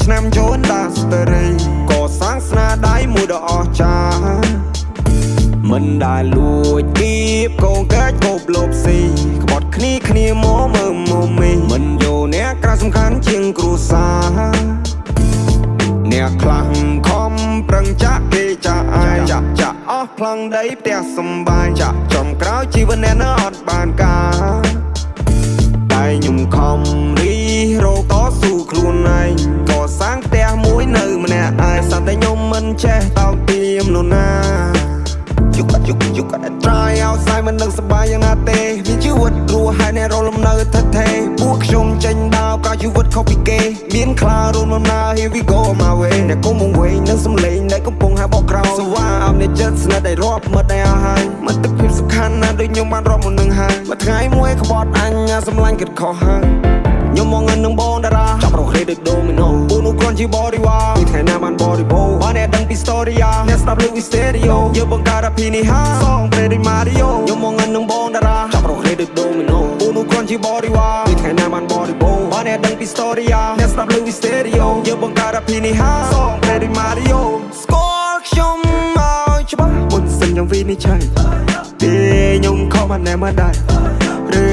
ឆ្នាំចូលដាស្តរីក៏សាងស្នាដៃមួយដ៏អស្ចារ្យមិនដែលលួចគៀបកងកាច់គប់លបស៊ីក្បត់គ្នាមកមើលមកមីមិនយកអ្នកក្រៅសំខាន់ជាងគ្រួសារអ្នកខ្លាំងខំប្រឹងចាក់គេចាក់អាយចាក់អស់ផ្លង់ដីផ្ទះសំបាយចាក់ចំក្រោយជីវិតអ្នកនៅអត់បានការតែខ្ញុំខំរីរកតស៊ូខ្លួនឯងក៏សាងផ្ទះមួយនៅម្នាក់ឯងសត្វតែខ្ញុំមិនចេះតោកទាមនរណាYou got to try outside មិននឹងសប្បាយយ៉ាងណាទេមានជីវិតរស់ហើយអ្នករលំនៅថិតថេរពួកខ្ញុំចេញដើរប្រជីវិតខុសពីគេមានខ្លារួមដំណើរ Here we go my way អ្នកកុំមកវិញនឹងសំឡេងដែលកំពុងហាបបក្រោយស្វាអមអ្នកចិត្តស្និទ្ធដែលរាប់មិត្តដែលអស់ហើយមិត្តភាពសំខាន់ណាស់ដូចខ្ញុំបានរាប់មុននឹងហើយមួយថ្ងៃមួយក្បត់អញសម្លាញ់គិតខុសហើយខ្ញុំមកនឹងបងតារាចាប់រកលេដូចដូមីណូពូនោះគ្រាន់ជា body wow ពីថ្ងៃណាបាន body bow បានអ្នកដឹងពី story អ្នកស្ដាប់លើ stereo យើងបង្កើតអភិនិហាសងព្រេដូច Mario ខ្ញុំមកនឹងបងតារាចាប់រកលេដូចដូមីណូពូនោះគ្រាន់ជា body wow ពីថ្ងៃណាបាន body bow បានអ្នកដឹងពី story អ្នកស្ដាប់លើ stereo យើងបង្កើតអភិនិហាសងព្រេដូច Mario ស្គាល់ខ្ញុំមកច្បាស់មុនសិនយ៉ាងវិនិច្ឆ័យទេខ្ញុំខំបានណែមកដែរឬ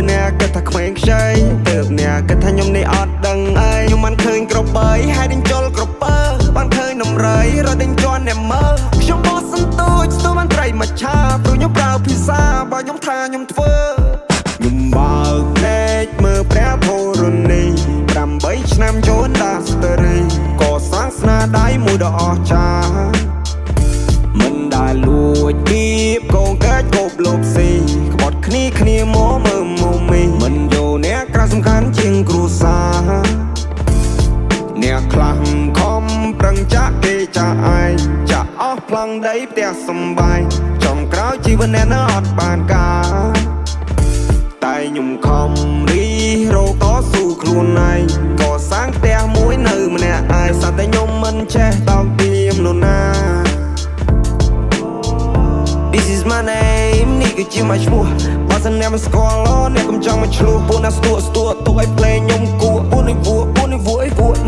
អ្នកគិតថាក្មេងខ្ចីទើបអ្នកគិតថាខ្ញុំនេះអត់ដឹងអីខ្ញុំមិនឃើញក្របីហើយដេញជុលក្រពើបានឃើញនំរៃរត់ដេញជន់អ្នកមើលខ្ញុំបោះសន្ទូចស្ទូបានត្រីមកឆាព្រោះខ្ញុំប្រើភាសាបើខ្ញុំថាខ្ញុំធ្វើខ្ញុំបើកភ្នែកមើលព្រះធរណី8ឆ្នាំចូលដាស្តរីក៏សាងស្នាដៃមួយដ៏អស្ចារ្យមិនដែលលួចគៀបកងកាច់គប់លបស៊ីក្បត់គ្នាមកមើលមកមីមិនយកអ្នកក្រៅសំខាន់ជាងគ្រួសារអ្នកខ្លាំងខំប្រឹងចាក់គេចាក់ឯងចាក់អស់ផ្លង់ដីផ្ទះសំបាយចំក្រោយជីវិតអ្នកនៅអត់បានការតែខ្ញុំខំរីរកតស៊ូខ្លួនឯងក៏សាងផ្ទះមួយនៅម្នាក់ឯងសត្វតែខ្ញុំមិនចេះតោកទាមនរណា This is my name នេះគឺជាមកឈ្មោះបើសិនអ្នកមិនស្គាល់អ្នកកុំចង់មកឆ្លោះពួកណាស្ទួទុកឲ្យភ្លេងខ្ញុំគួរពួកនេះវួ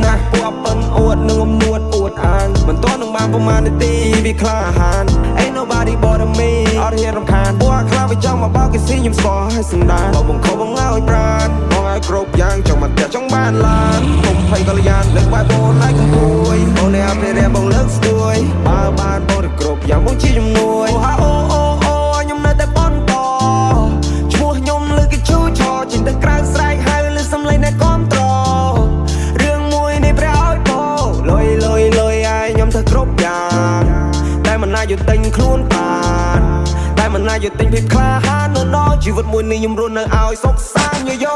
ណាស់ពួកប៉ិនអួតនឹងអំនួតអួតអានមិនទាន់នឹងបានប្រមាណនាទីវាក្លាហាន Ain't nobody but me អត់ហ៊ានរំខានពួកខ្លាវាចង់មកបោកគេស៊ីខ្ញុំស្គាល់ឲ្យសណ្ដានបើបង្ខំបង្ឲ្យប្រានបងឲ្យគ្រប់យ៉ាងចង់មកផ្ទះចង់បានឡានខ្ញុំភ័យកល្យានលើកបាយបងឲ្យកំពួយបងនេះអាប់នេះបងលើកស្ទួយបើបានបងទៅគ្រប់យ៉ាងបងជាជំនួយខ្ញុំនៅតែបនតឈ្មោះខ្ញុំលើគេឈូឆោចេញទៅក្រៅស្រែកហៅលើសំឡេងអ្នកគាំទ្ររឿងមួយនេះព្រះឲ្យពោលុយឲ្យខ្ញុំធ្វើគ្រប់យ៉ាងតែមិនណាយកទិញខ្លួនបានតែមិនណាយកទិញភាពក្លាហាននៅជីវិតមួយនេះខ្ញុំរស់នៅឲ្យសុខសាន្តយោ